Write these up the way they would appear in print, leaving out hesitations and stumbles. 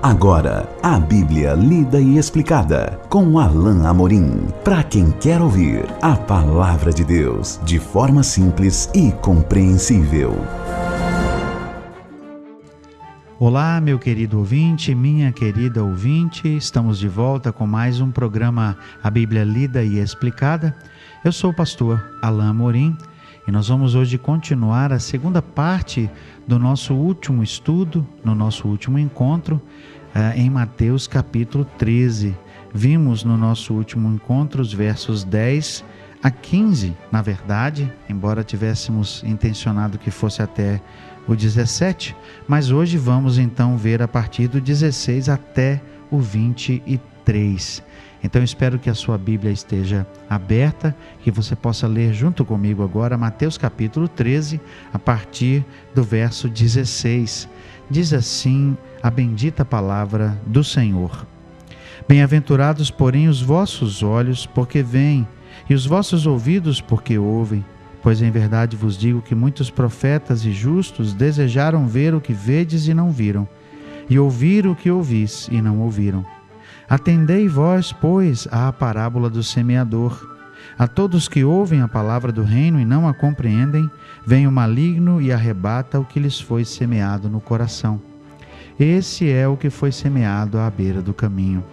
Agora, a Bíblia lida e explicada com Alain Amorim. Para quem quer ouvir a Palavra de Deus de forma simples e compreensível. Olá, meu querido ouvinte, minha querida ouvinte. Estamos de volta com mais um programa A Bíblia Lida e Explicada. Eu sou o pastor Alain Amorim e nós vamos hoje continuar a segunda parte do nosso último estudo, no nosso último encontro, em Mateus capítulo 13. Vimos no nosso último encontro os versos 10 a 15, na verdade, embora tivéssemos intencionado que fosse até o 17, mas hoje vamos então ver a partir do 16 até o 23. Então espero que a sua Bíblia esteja aberta, que você possa ler junto comigo agora Mateus capítulo 13, a partir do verso 16. Diz assim a bendita palavra do Senhor: Bem-aventurados, porém, os vossos olhos, porque veem, e os vossos ouvidos, porque ouvem. Pois em verdade vos digo que muitos profetas e justos desejaram ver o que vedes e não viram, e ouvir o que ouvis e não ouviram. Atendei vós, pois, à parábola do semeador. A todos que ouvem a palavra do reino e não a compreendem, vem o maligno e arrebata o que lhes foi semeado no coração. Esse é o que foi semeado à beira do caminho.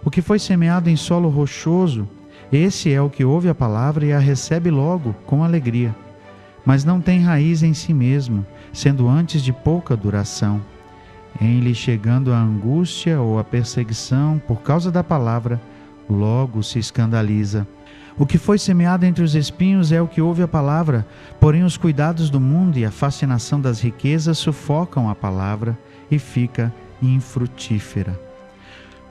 O que foi semeado em solo rochoso, esse é o que ouve a palavra e a recebe logo com alegria, mas não tem raiz em si mesmo, sendo antes de pouca duração. Em lhe chegando a angústia ou a perseguição por causa da palavra, logo se escandaliza. O que foi semeado entre os espinhos é o que ouve a palavra, porém os cuidados do mundo e a fascinação das riquezas sufocam a palavra e fica infrutífera.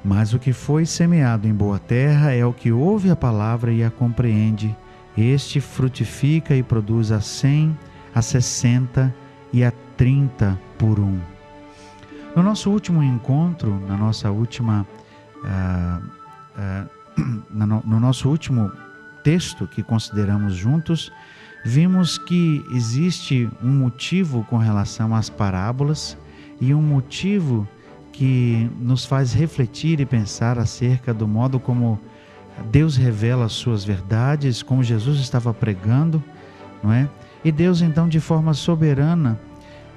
Mas o que foi semeado em boa terra é o que ouve a palavra e a compreende. Este frutifica e produz a 100, a 60 e a 30 por um. No nosso último encontro, no nosso último texto que consideramos juntos, vimos que existe um motivo com relação às parábolas e um motivo que nos faz refletir e pensar acerca do modo como Deus revela as suas verdades, como Jesus estava pregando, não é? E Deus então, de forma soberana,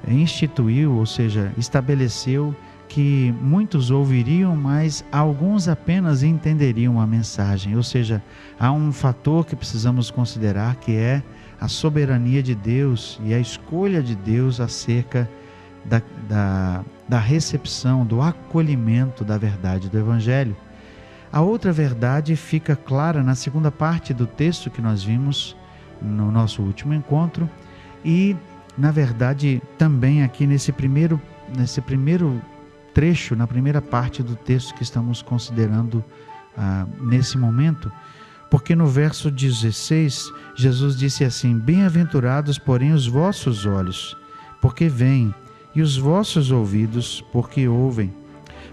instituiu, ou seja, estabeleceu que muitos ouviriam, mas alguns apenas entenderiam a mensagem. Ou seja, há um fator que precisamos considerar, que é a soberania de Deus e a escolha de Deus acerca da recepção, do acolhimento da verdade do Evangelho. A outra verdade fica clara na segunda parte do texto que nós vimos no nosso último encontro e, na verdade, também aqui nesse primeiro trecho, na primeira parte do texto que estamos considerando nesse momento, porque no verso 16, Jesus disse assim: Bem-aventurados, porém, os vossos olhos, porque veem, e os vossos ouvidos, porque ouvem.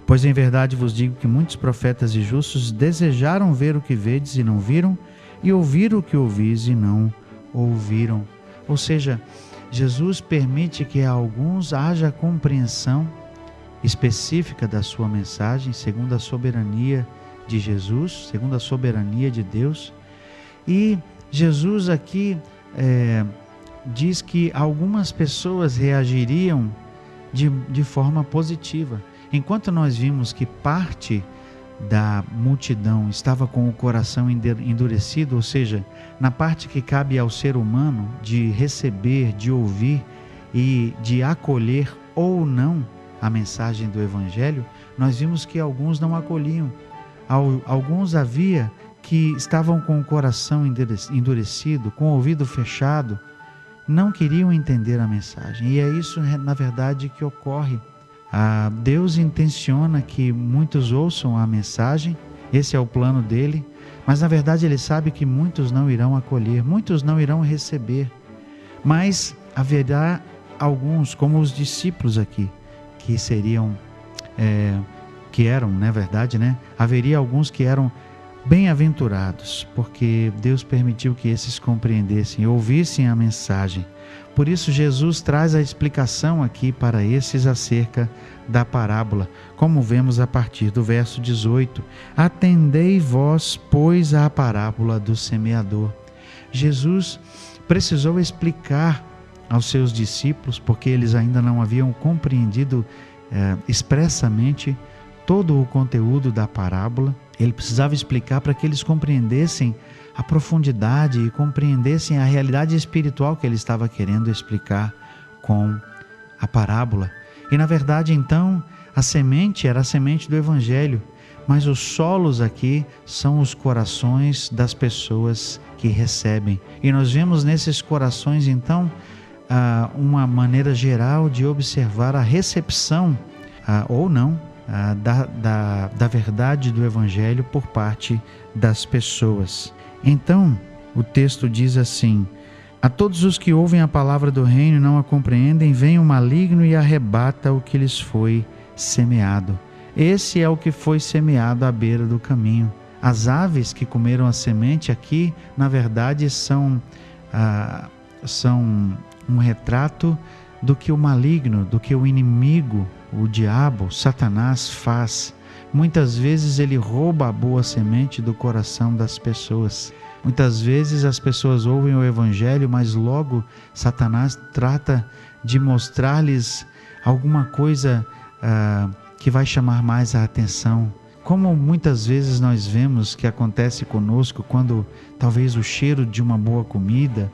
Pois em verdade vos digo que muitos profetas e justos desejaram ver o que vedes e não viram, e ouvir o que ouvis e não ouviram. Ou seja, Jesus permite que a alguns haja compreensão específica da sua mensagem, segundo a soberania de Jesus, segundo a soberania de Deus. E Jesus aqui diz que algumas pessoas reagiriam de forma positiva. Enquanto nós vimos que parte da multidão estava com o coração endurecido, ou seja, na parte que cabe ao ser humano de receber, de ouvir e de acolher ou não a mensagem do Evangelho, nós vimos que alguns não acolhiam. Alguns havia que estavam com o coração endurecido, com o ouvido fechado, não queriam entender a mensagem. E é isso, na verdade, que ocorre. Deus intenciona que muitos ouçam a mensagem, esse é o plano dele, mas na verdade ele sabe que muitos não irão acolher, muitos não irão receber. Mas haverá alguns, como os discípulos aqui, que eram, na verdade, haveria alguns que eram bem-aventurados, porque Deus permitiu que esses compreendessem, ouvissem a mensagem. Por isso Jesus traz a explicação aqui para esses acerca da parábola, como vemos a partir do verso 18. Atendei vós, pois, à parábola do semeador. Jesus precisou explicar aos seus discípulos, porque eles ainda não haviam compreendido expressamente todo o conteúdo da parábola. Ele precisava explicar para que eles compreendessem a profundidade e compreendessem a realidade espiritual que ele estava querendo explicar com a parábola. E na verdade, então, a semente era a semente do Evangelho, mas os solos aqui são os corações das pessoas que recebem. E nós vemos nesses corações, então, uma maneira geral de observar a recepção, ou não, da verdade do Evangelho por parte das pessoas. Então, o texto diz assim: a todos os que ouvem a palavra do reino e não a compreendem, vem o maligno e arrebata o que lhes foi semeado. Esse é o que foi semeado à beira do caminho. As aves que comeram a semente aqui, na verdade, são um retrato do que o maligno, do que o inimigo, o diabo, Satanás faz. Muitas vezes ele rouba a boa semente do coração das pessoas. Muitas vezes as pessoas ouvem o Evangelho, mas logo Satanás trata de mostrar-lhes alguma coisa que vai chamar mais a atenção. Como muitas vezes nós vemos que acontece conosco quando talvez o cheiro de uma boa comida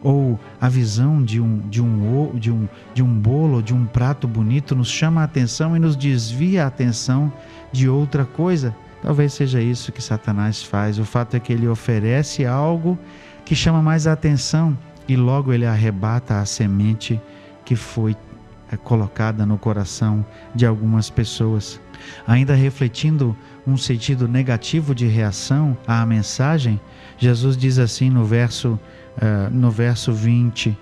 ou a visão de um bolo, de um prato bonito nos chama a atenção e nos desvia a atenção de outra coisa. Talvez seja isso que Satanás faz. O fato é que ele oferece algo que chama mais a atenção e logo ele arrebata a semente que foi colocada no coração de algumas pessoas. Ainda refletindo um sentido negativo de reação à mensagem, Jesus diz assim no verso 20: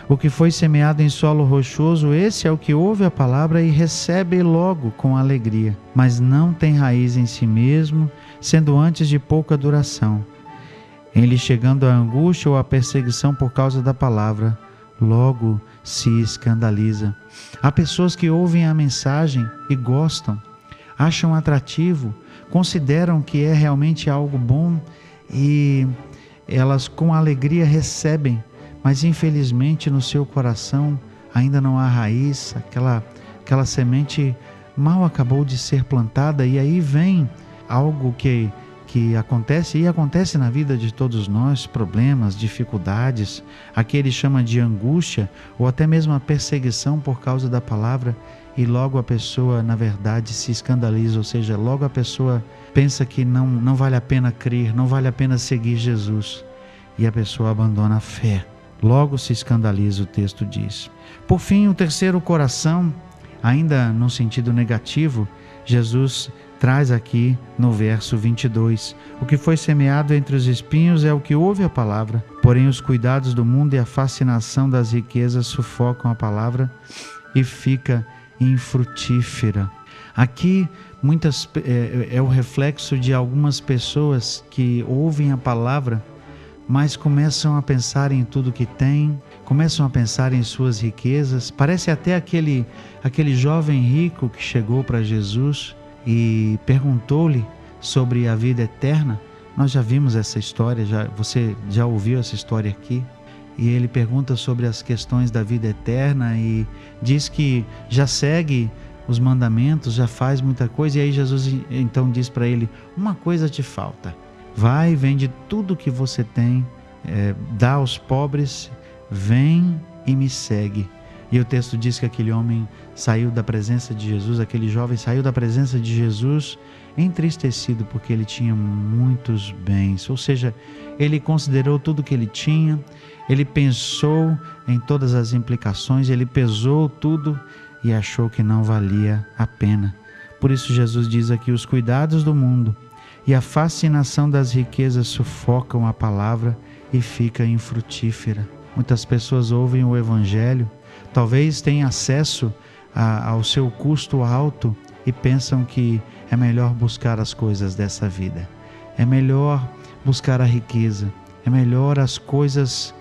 o que foi semeado em solo rochoso, esse é o que ouve a palavra e recebe logo com alegria, mas não tem raiz em si mesmo, sendo antes de pouca duração. Em lhe chegando a angústia ou a perseguição por causa da palavra, logo se escandaliza. Há pessoas que ouvem a mensagem e gostam, acham atrativo, consideram que é realmente algo bom e elas com alegria recebem, mas infelizmente no seu coração ainda não há raiz, aquela semente mal acabou de ser plantada e aí vem algo que acontece e acontece na vida de todos nós, problemas, dificuldades, aqui ele chama de angústia ou até mesmo a perseguição por causa da palavra e logo a pessoa na verdade se escandaliza, ou seja, logo a pessoa pensa que não vale a pena crer, não vale a pena seguir Jesus e a pessoa abandona a fé. Logo se escandaliza, o texto diz. Por fim, o terceiro coração, ainda no sentido negativo, Jesus traz aqui no verso 22. O que foi semeado entre os espinhos é o que ouve a palavra, porém os cuidados do mundo e a fascinação das riquezas sufocam a palavra e fica infrutífera. Aqui é o reflexo de algumas pessoas que ouvem a palavra, mas começam a pensar em tudo que têm, começam a pensar em suas riquezas. Parece até aquele jovem rico que chegou para Jesus e perguntou-lhe sobre a vida eterna. Nós já vimos essa história, você já ouviu essa história aqui. E ele pergunta sobre as questões da vida eterna e diz que já segue os mandamentos, já faz muita coisa. E aí Jesus então diz para ele: uma coisa te falta. Vai, vende tudo que você tem, dá aos pobres, vem e me segue. E o texto diz que aquele homem saiu da presença de Jesus, aquele jovem saiu da presença de Jesus entristecido porque ele tinha muitos bens. Ou seja, ele considerou tudo que ele tinha, ele pensou em todas as implicações, ele pesou tudo e achou que não valia a pena. Por isso Jesus diz aqui: os cuidados do mundo e a fascinação das riquezas sufocam a palavra e fica infrutífera. Muitas pessoas ouvem o Evangelho, talvez tenham acesso ao seu custo alto e pensam que é melhor buscar as coisas dessa vida, é melhor buscar a riqueza, é melhor as coisas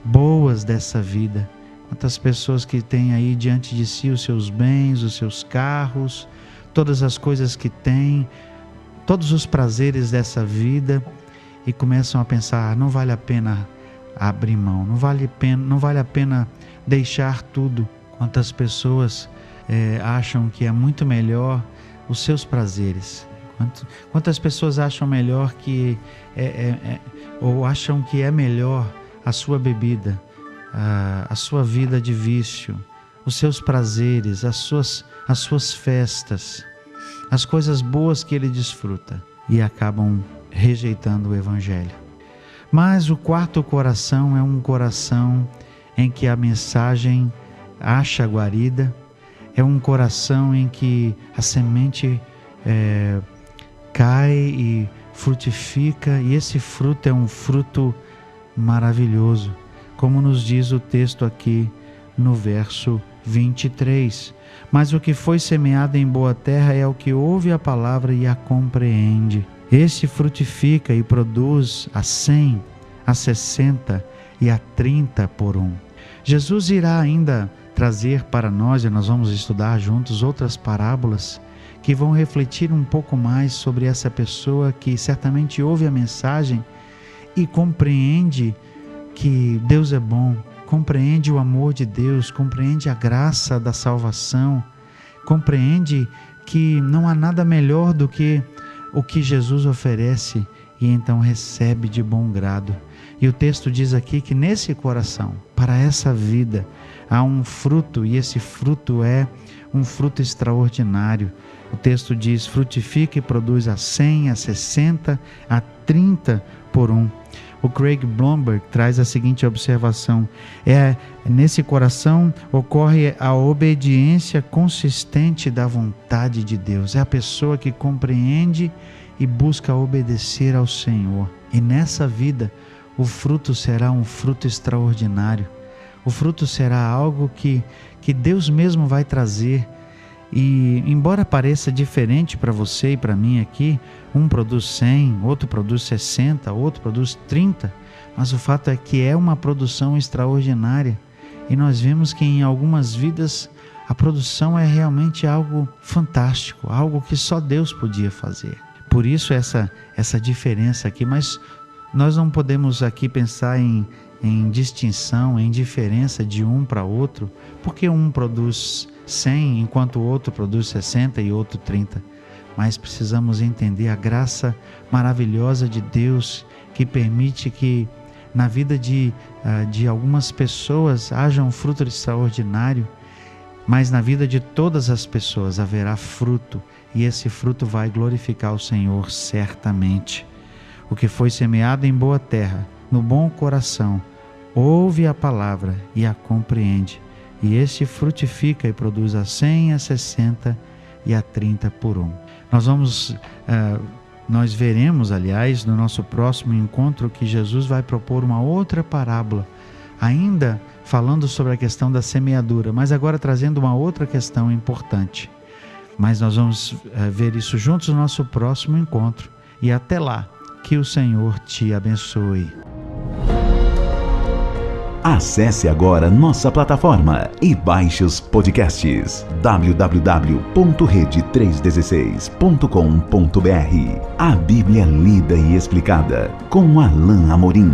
boas dessa vida. Quantas pessoas que têm aí diante de si os seus bens, os seus carros, todas as coisas que têm, todos os prazeres dessa vida, e começam a pensar: não vale a pena abrir mão, não vale a pena deixar tudo. Quantas pessoas acham que é muito melhor os seus prazeres? Quantas pessoas acham melhor ou acham que é melhor a sua bebida, a sua vida de vício, os seus prazeres, as suas festas, as coisas boas que ele desfruta, e acabam rejeitando o Evangelho. Mas o quarto coração é um coração em que a mensagem acha guarida, é um coração em que a semente cai e frutifica, e esse fruto é um fruto maravilhoso, como nos diz o texto aqui no verso 23. Mas o que foi semeado em boa terra é o que ouve a palavra e a compreende. Este frutifica e produz a 100, a 60 e a 30 por um. Jesus irá ainda trazer para nós, e nós vamos estudar juntos outras parábolas que vão refletir um pouco mais sobre essa pessoa que certamente ouve a mensagem e compreende que Deus é bom, compreende o amor de Deus, compreende a graça da salvação, compreende que não há nada melhor do que o que Jesus oferece, e então recebe de bom grado. E o texto diz aqui que nesse coração, para essa vida, há um fruto, e esse fruto é um fruto extraordinário. O texto diz: frutifica e produz a 100, a 60, a 30 por um. O Craig Blomberg traz a seguinte observação: nesse coração ocorre a obediência consistente da vontade de Deus. É a pessoa que compreende e busca obedecer ao Senhor. E nessa vida, o fruto será um fruto extraordinário. O fruto será algo que Deus mesmo vai trazer. E embora pareça diferente para você e para mim aqui, um produz 100, outro produz 60, outro produz 30, mas o fato é que é uma produção extraordinária. E nós vemos que em algumas vidas a produção é realmente algo fantástico, algo que só Deus podia fazer. Por isso essa diferença aqui, mas nós não podemos aqui pensar em distinção, em diferença de um para outro, porque um produz 100, enquanto o outro produz 60 e outro 30. Mas precisamos entender a graça maravilhosa de Deus, que permite que na vida de algumas pessoas haja um fruto extraordinário, mas na vida de todas as pessoas haverá fruto, e esse fruto vai glorificar o Senhor certamente. O que foi semeado em boa terra, no bom coração, ouve a palavra e a compreende, e este frutifica e produz a 100, a 60 e a 30 por um. Nós veremos, aliás, no nosso próximo encontro, que Jesus vai propor uma outra parábola, ainda falando sobre a questão da semeadura, mas agora trazendo uma outra questão importante. Mas nós vamos ver isso juntos no nosso próximo encontro. E até lá, que o Senhor te abençoe. Acesse agora nossa plataforma e baixe os podcasts www.rede316.com.br. A Bíblia lida e explicada com Alain Amorim.